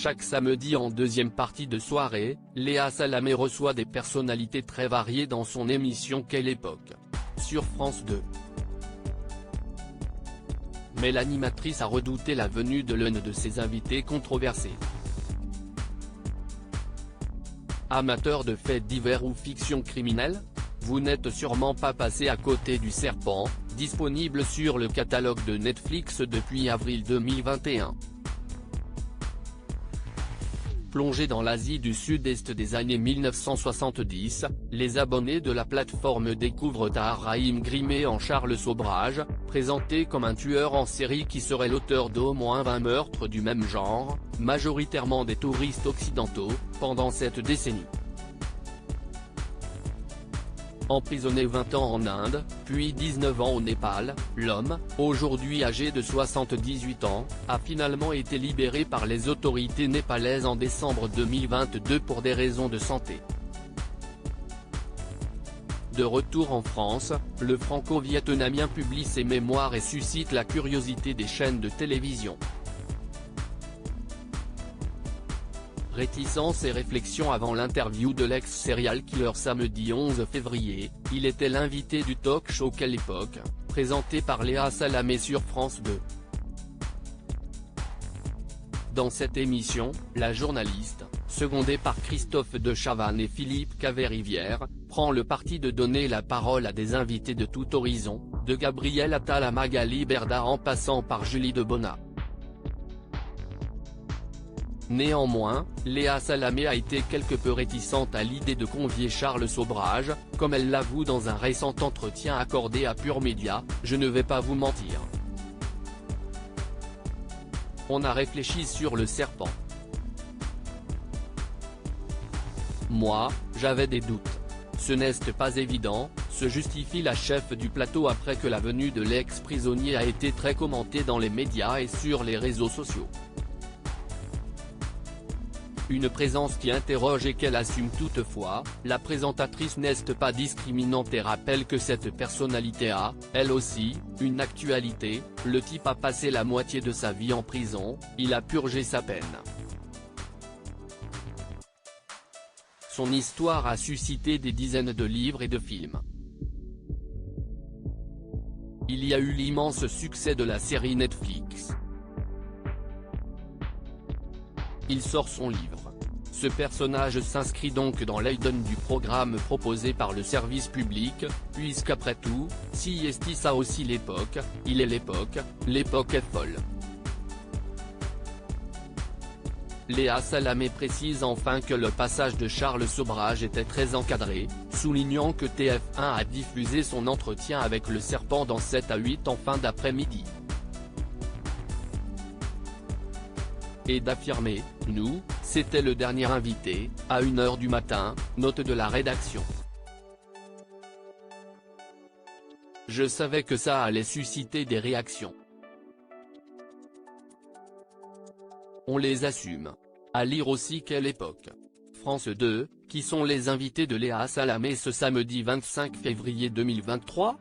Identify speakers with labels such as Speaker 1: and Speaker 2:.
Speaker 1: Chaque samedi en deuxième partie de soirée, Léa Salamé reçoit des personnalités très variées dans son émission Quelle époque ? Sur France 2. Mais l'animatrice a redouté la venue de l'un de ses invités controversés. Amateur de faits divers ou fiction criminelle ? Vous n'êtes sûrement pas passé à côté du Serpent, disponible sur le catalogue de Netflix depuis avril 2021. Plongés dans l'Asie du Sud-Est des années 1970, les abonnés de la plateforme découvrent Tahar Rahim grimé en Charles Sobrage, présenté comme un tueur en série qui serait l'auteur d'au moins 20 meurtres du même genre, majoritairement des touristes occidentaux, pendant cette décennie. Emprisonné 20 ans en Inde, puis 19 ans au Népal, l'homme, aujourd'hui âgé de 78 ans, a finalement été libéré par les autorités népalaises en décembre 2022 pour des raisons de santé. De retour en France, le franco-vietnamien publie ses mémoires et suscite la curiosité des chaînes de télévision. Réticences et réflexions avant l'interview de l'ex-serial killer samedi 11 février, il était l'invité du talk-show Quelle époque, présenté par Léa Salamé sur France 2. Dans cette émission, la journaliste, secondée par Christophe de Chavannes et Philippe Caverivière, prend le parti de donner la parole à des invités de tout horizon, de Gabriel Attal à Magali Berda en passant par Julie Debona. Néanmoins, Léa Salamé a été quelque peu réticente à l'idée de convier Charles Sobrage, comme elle l'avoue dans un récent entretien accordé à Pure Média, « Je ne vais pas vous mentir. On a réfléchi sur le Serpent. Moi, j'avais des doutes. Ce n'est pas évident », se justifie la chef du plateau après que la venue de l'ex-prisonnier a été très commentée dans les médias et sur les réseaux sociaux. Une présence qui interroge et qu'elle assume toutefois, la présentatrice n'est pas discriminante et rappelle que cette personnalité a, elle aussi, une actualité, le type a passé la moitié de sa vie en prison, il a purgé sa peine. Son histoire a suscité des dizaines de livres et de films. Il y a eu l'immense succès de la série Netflix. Il sort son livre. Ce personnage s'inscrit donc dans l'ADN du programme proposé par le service public, puisqu'après tout, si est ça aussi l'époque, il est l'époque est folle. Léa Salamé précise enfin que le passage de Charles Sobrage était très encadré, soulignant que TF1 a diffusé son entretien avec le Serpent dans 7 à 8 en fin d'après-midi. Et d'affirmer, nous, c'était le dernier invité, à 1h du matin, note de la rédaction. Je savais que ça allait susciter des réactions. On les assume. À lire aussi Quelle époque. France 2, qui sont les invités de Léa Salamé ce samedi 25 février 2023 ?